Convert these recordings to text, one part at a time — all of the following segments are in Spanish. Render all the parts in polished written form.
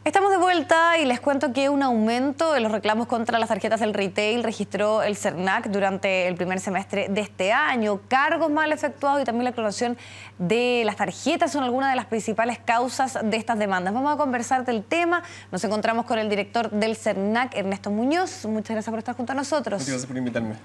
Estamos de vuelta y les cuento que un aumento en los reclamos contra las tarjetas del retail registró el CERNAC durante el primer semestre de este año. Cargos mal efectuados y también la clonación de las tarjetas son algunas de las principales causas de estas demandas. Vamos a conversar del tema. Nos encontramos con el director del CERNAC, Ernesto Muñoz. Muchas gracias por estar junto a nosotros. Muchas gracias por invitarme.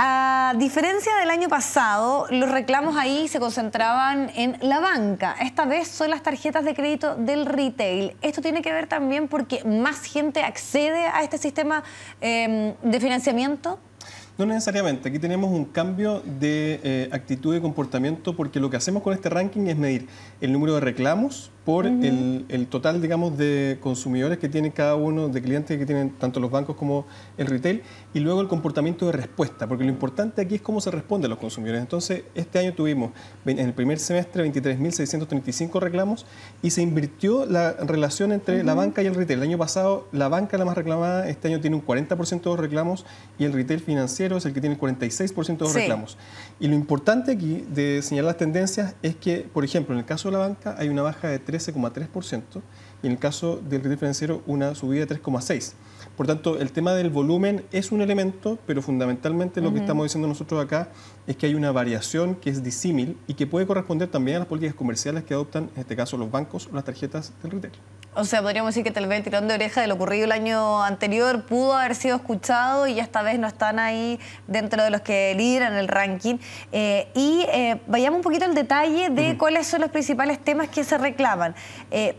A diferencia del año pasado, los reclamos ahí se concentraban en la banca. Esta vez son las tarjetas de crédito del retail. Esto tiene que ver también porque más gente accede a este sistema de financiamiento. No necesariamente. Aquí tenemos un cambio de actitud y comportamiento porque lo que hacemos con este ranking es medir el número de reclamos por el total, digamos, de consumidores que tiene cada uno, de clientes que tienen tanto los bancos como el retail, y luego el comportamiento de respuesta, porque lo importante aquí es cómo se responde a los consumidores. Entonces, este año tuvimos en el primer semestre 23.635 reclamos y se invirtió la relación entre la banca y el retail. El año pasado la banca es la más reclamada, este año tiene un 40% de los reclamos y el retail financiero es el que tiene el 46% de los reclamos. Y lo importante aquí de señalar las tendencias es que, por ejemplo, en el caso de la banca hay una baja de 13,3% y en el caso del retail financiero una subida de 3,6%. Por tanto, el tema del volumen es un elemento, pero fundamentalmente lo que estamos diciendo nosotros acá es que hay una variación que es disímil y que puede corresponder también a las políticas comerciales que adoptan, en este caso, los bancos o las tarjetas del retail. O sea, podríamos decir que tal vez el tirón de oreja de lo ocurrido el año anterior pudo haber sido escuchado y esta vez no están ahí dentro de los que lideran el ranking. Vayamos un poquito al detalle de cuáles son los principales temas que se reclaman.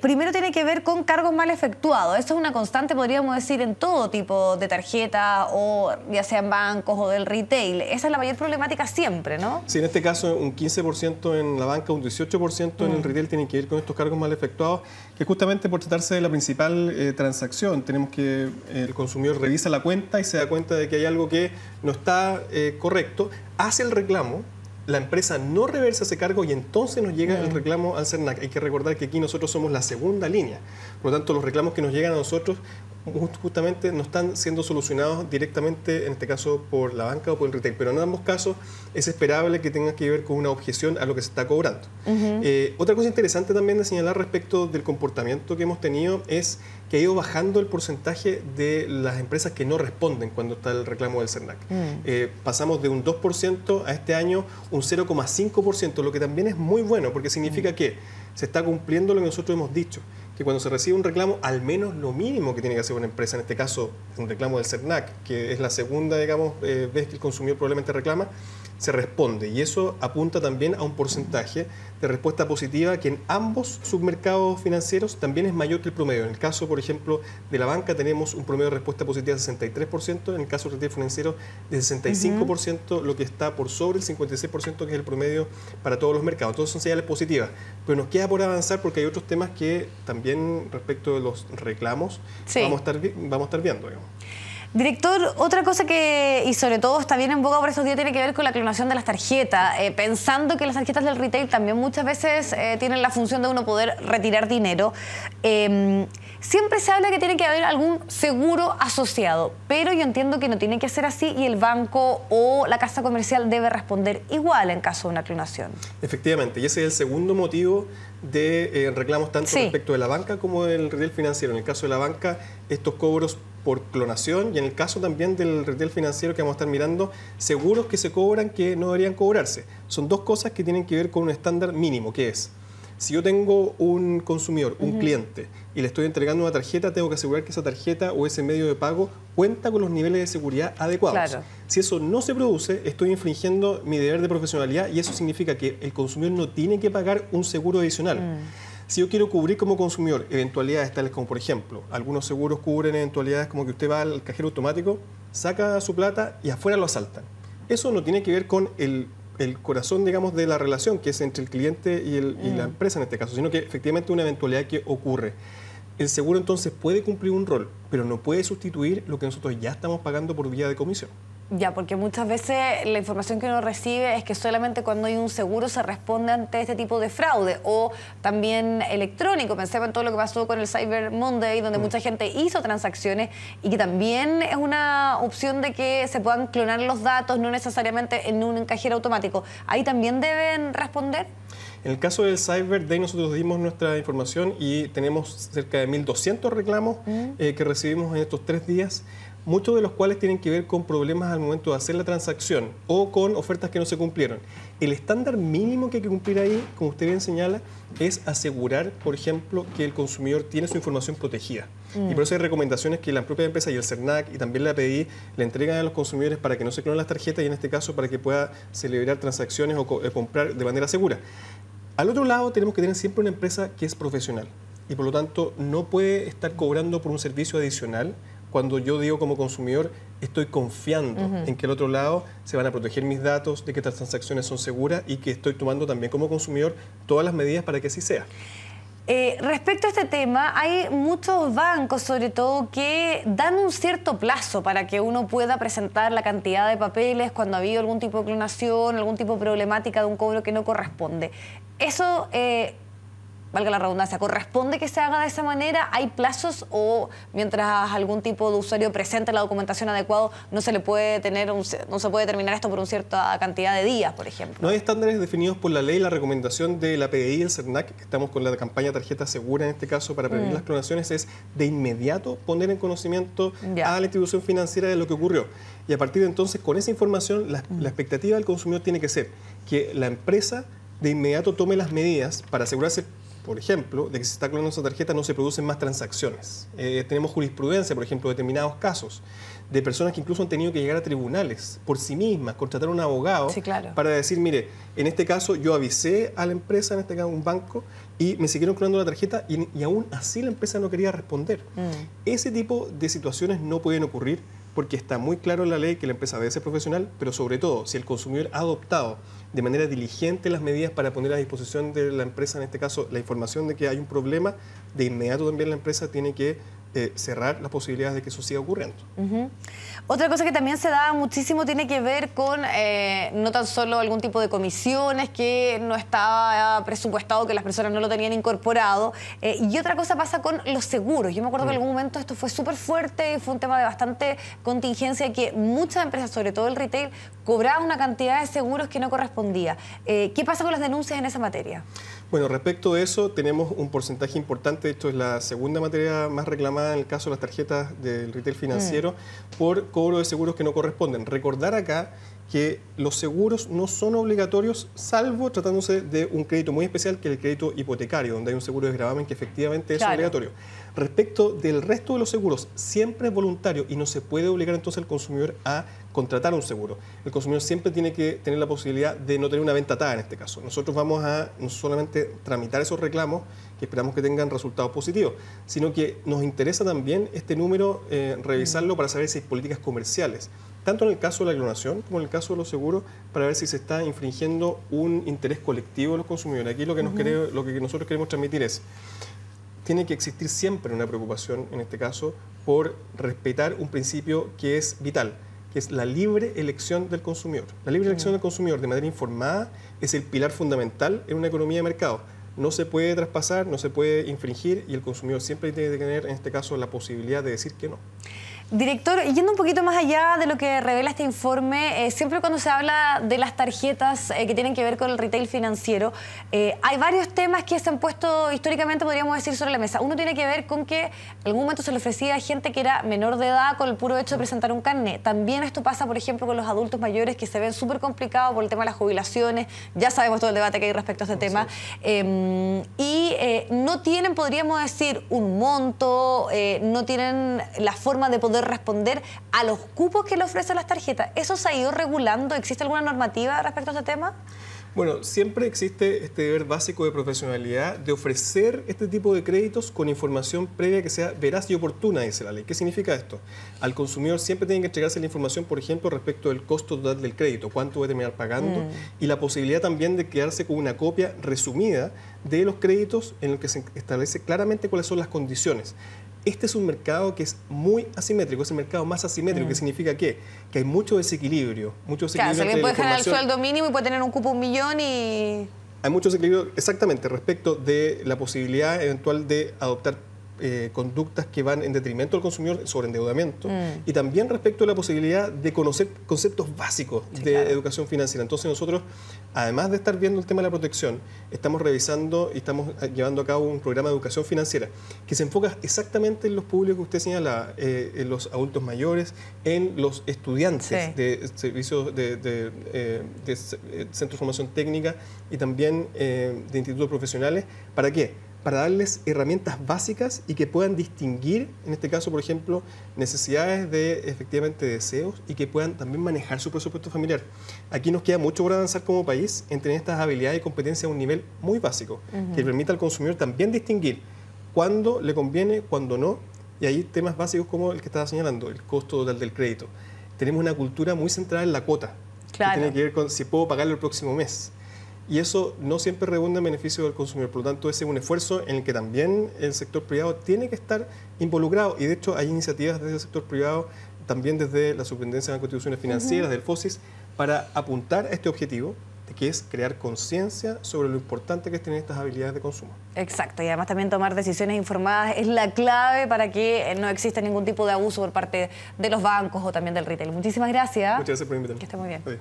Primero tiene que ver con cargos mal efectuados. Eso es una constante, podríamos decir, en todo tipo de tarjeta, o ya sea en bancos o del retail. Esa es la mayor problemática siempre, ¿no? Sí, en este caso un 15% en la banca, un 18% en el retail tienen que ir con estos cargos mal efectuados, que justamente por tratarse de la principal transacción, tenemos que el consumidor revisa la cuenta y se da cuenta de que hay algo que no está correcto, hace el reclamo, la empresa no reversa ese cargo y entonces nos llega el reclamo al CERNAC. Hay que recordar que aquí nosotros somos la segunda línea, por lo tanto los reclamos que nos llegan a nosotros justamente no están siendo solucionados directamente, en este caso por la banca o por el retail, pero en ambos casos es esperable que tenga que ver con una objeción a lo que se está cobrando. Otra cosa interesante también de señalar respecto del comportamiento que hemos tenido es que ha ido bajando el porcentaje de las empresas que no responden cuando está el reclamo del CERNAC. Pasamos de un 2% a este año un 0,5%, lo que también es muy bueno porque significa que se está cumpliendo lo que nosotros hemos dicho, que cuando se recibe un reclamo, al menos lo mínimo que tiene que hacer una empresa, en este caso un reclamo del CERNAC, que es la segunda, digamos, vez que el consumidor probablemente reclama, se responde. Y eso apunta también a un porcentaje de respuesta positiva que en ambos submercados financieros también es mayor que el promedio. En el caso, por ejemplo, de la banca tenemos un promedio de respuesta positiva de 63%, en el caso del retail financiero de 65%, lo que está por sobre el 56%, que es el promedio para todos los mercados. Entonces son señales positivas. Pero nos queda por avanzar porque hay otros temas que también respecto de los reclamos vamos a estar viendo, digamos. Director, otra cosa que, y sobre todo está bien en boga por estos días, tiene que ver con la clonación de las tarjetas, pensando que las tarjetas del retail también muchas veces tienen la función de uno poder retirar dinero. Siempre se habla que tiene que haber algún seguro asociado, pero yo entiendo que no tiene que ser así y el banco o la casa comercial debe responder igual en caso de una clonación. Efectivamente, y ese es el segundo motivo de reclamos tanto respecto de la banca como del retail financiero. En el caso de la banca, estos cobros por clonación, y en el caso también del retail financiero que vamos a estar mirando, seguros que se cobran que no deberían cobrarse. Son dos cosas que tienen que ver con un estándar mínimo, que es, si yo tengo un consumidor, un cliente, y le estoy entregando una tarjeta, tengo que asegurar que esa tarjeta o ese medio de pago cuenta con los niveles de seguridad adecuados. Claro. Si eso no se produce, estoy infringiendo mi deber de profesionalidad y eso significa que el consumidor no tiene que pagar un seguro adicional. Si yo quiero cubrir como consumidor eventualidades tales como, por ejemplo, algunos seguros cubren eventualidades como que usted va al cajero automático, saca su plata y afuera lo asaltan. Eso no tiene que ver con el corazón, digamos, de la relación que es entre el cliente y la empresa en este caso, sino que efectivamente una eventualidad que ocurre. El seguro entonces puede cumplir un rol, pero no puede sustituir lo que nosotros ya estamos pagando por vía de comisión. Ya, porque muchas veces la información que uno recibe es que solamente cuando hay un seguro se responde ante este tipo de fraude, o también electrónico. Pensemos en todo lo que pasó con el Cyber Monday, donde mucha gente hizo transacciones y que también es una opción de que se puedan clonar los datos, no necesariamente en un cajero automático. ¿Ahí también deben responder? En el caso del Cyber Day nosotros dimos nuestra información y tenemos cerca de 1.200 reclamos que recibimos en estos 3 días, muchos de los cuales tienen que ver con problemas al momento de hacer la transacción o con ofertas que no se cumplieron. El estándar mínimo que hay que cumplir ahí, como usted bien señala, es asegurar, por ejemplo, que el consumidor tiene su información protegida. Y por eso hay recomendaciones que la propia empresa y el CERNAC y también la API le entregan a los consumidores para que no se clonen las tarjetas y en este caso para que pueda celebrar transacciones o comprar de manera segura. Al otro lado tenemos que tener siempre una empresa que es profesional y por lo tanto no puede estar cobrando por un servicio adicional cuando yo digo como consumidor estoy confiando en que al otro lado se van a proteger mis datos, de que estas transacciones son seguras y que estoy tomando también como consumidor todas las medidas para que así sea. Respecto a este tema, hay muchos bancos, sobre todo, que dan un cierto plazo para que uno pueda presentar la cantidad de papeles cuando ha habido algún tipo de clonación, algún tipo de problemática de un cobro que no corresponde. Eso, valga la redundancia, ¿corresponde que se haga de esa manera? ¿Hay plazos o mientras algún tipo de usuario presente la documentación adecuada no se le puede no se puede terminar esto por una cierta cantidad de días, por ejemplo? No hay estándares definidos por la ley. La recomendación de la PDI y el CERNAC, que estamos con la campaña Tarjeta Segura en este caso para prevenir las clonaciones, es de inmediato poner en conocimiento a la institución financiera de lo que ocurrió. Y a partir de entonces, con esa información, la expectativa del consumidor tiene que ser que la empresa de inmediato tome las medidas para asegurarse, por ejemplo, de que si se está clonando esa tarjeta no se producen más transacciones. Tenemos jurisprudencia, por ejemplo, de determinados casos, de personas que incluso han tenido que llegar a tribunales por sí mismas, contratar a un abogado para decir, mire, en este caso yo avisé a la empresa, en este caso un banco, y me siguieron clonando la tarjeta y aún así la empresa no quería responder. Ese tipo de situaciones no pueden ocurrir porque está muy claro en la ley que la empresa debe ser profesional, pero sobre todo, si el consumidor ha adoptado de manera diligente las medidas para poner a disposición de la empresa, en este caso, la información de que hay un problema, de inmediato también la empresa tiene que cerrar las posibilidades de que eso siga ocurriendo. Otra cosa que también se da muchísimo tiene que ver con no tan solo algún tipo de comisiones que no estaba presupuestado, que las personas no lo tenían incorporado, y otra cosa pasa con los seguros. Yo me acuerdo que en algún momento esto fue súper fuerte, fue un tema de bastante contingencia, que muchas empresas, sobre todo el retail, cobraban una cantidad de seguros que no correspondía. ¿Qué pasa con las denuncias en esa materia? Bueno, respecto de eso, tenemos un porcentaje importante, esto es la segunda materia más reclamada en el caso de las tarjetas del retail financiero, por cobro de seguros que no corresponden. Recordar acá que los seguros no son obligatorios, salvo tratándose de un crédito muy especial, que es el crédito hipotecario, donde hay un seguro de gravamen que efectivamente es obligatorio. Respecto del resto de los seguros, siempre es voluntario y no se puede obligar entonces al consumidor a contratar un seguro. El consumidor siempre tiene que tener la posibilidad de no tener una venta atada en este caso. Nosotros vamos a no solamente tramitar esos reclamos, que esperamos que tengan resultados positivos, sino que nos interesa también este número, revisarlo para saber si hay políticas comerciales, tanto en el caso de la clonación como en el caso de los seguros, para ver si se está infringiendo un interés colectivo de los consumidores. Aquí lo que nosotros queremos transmitir es: tiene que existir siempre una preocupación, en este caso, por respetar un principio que es vital, que es la libre elección del consumidor. La libre elección del consumidor de manera informada es el pilar fundamental en una economía de mercado. No se puede traspasar, no se puede infringir y el consumidor siempre tiene que tener, en este caso, la posibilidad de decir que no. Director, yendo un poquito más allá de lo que revela este informe, siempre cuando se habla de las tarjetas que tienen que ver con el retail financiero, hay varios temas que se han puesto históricamente, podríamos decir, sobre la mesa. Uno tiene que ver con que en algún momento se le ofrecía a gente que era menor de edad con el puro hecho de presentar un carnet. También esto pasa, por ejemplo, con los adultos mayores que se ven súper complicados por el tema de las jubilaciones. Ya sabemos todo el debate que hay respecto a este tema. No tienen, podríamos decir, un monto, no tienen la forma de poder responder a los cupos que le ofrecen las tarjetas. ¿Eso se ha ido regulando? ¿Existe alguna normativa respecto a este tema? Bueno, siempre existe este deber básico de profesionalidad de ofrecer este tipo de créditos con información previa que sea veraz y oportuna, dice la ley. ¿Qué significa esto? Al consumidor siempre tiene que entregarse la información, por ejemplo, respecto del costo total del crédito, cuánto va a terminar pagando, y la posibilidad también de quedarse con una copia resumida de los créditos en el que se establece claramente cuáles son las condiciones. Este es un mercado que es muy asimétrico, es el mercado más asimétrico, que significa que hay mucho desequilibrio. Claro, si alguien puede generar el sueldo mínimo y puede tener un cupo de 1 millón y... Hay mucho desequilibrio, exactamente, respecto de la posibilidad eventual de adoptar conductas que van en detrimento del consumidor sobre endeudamiento y también respecto a la posibilidad de conocer conceptos básicos de educación financiera. Entonces nosotros, además de estar viendo el tema de la protección, estamos revisando y estamos llevando a cabo un programa de educación financiera que se enfoca exactamente en los públicos que usted señala, en los adultos mayores, en los estudiantes de servicios de centros de formación técnica y también de institutos profesionales. ¿Para qué? Para darles herramientas básicas y que puedan distinguir, en este caso, por ejemplo, necesidades de, efectivamente, deseos y que puedan también manejar su presupuesto familiar. Aquí nos queda mucho por avanzar como país en tener estas habilidades y competencias a un nivel muy básico, que permita al consumidor también distinguir cuándo le conviene, cuándo no, y hay temas básicos como el que estaba señalando, el costo total del crédito. Tenemos una cultura muy centrada en la cuota, que tiene que ver con si puedo pagarlo el próximo mes. Y eso no siempre redunda en beneficio del consumidor. Por lo tanto, ese es un esfuerzo en el que también el sector privado tiene que estar involucrado. Y de hecho hay iniciativas desde el sector privado, también desde la Superintendencia de Banco e Instituciones Financieras, del FOSIS, para apuntar a este objetivo, que es crear conciencia sobre lo importante que es tener estas habilidades de consumo. Exacto, y además también tomar decisiones informadas es la clave para que no exista ningún tipo de abuso por parte de los bancos o también del retail. Muchísimas gracias. Muchas gracias por invitarme. Que esté muy bien. Adiós.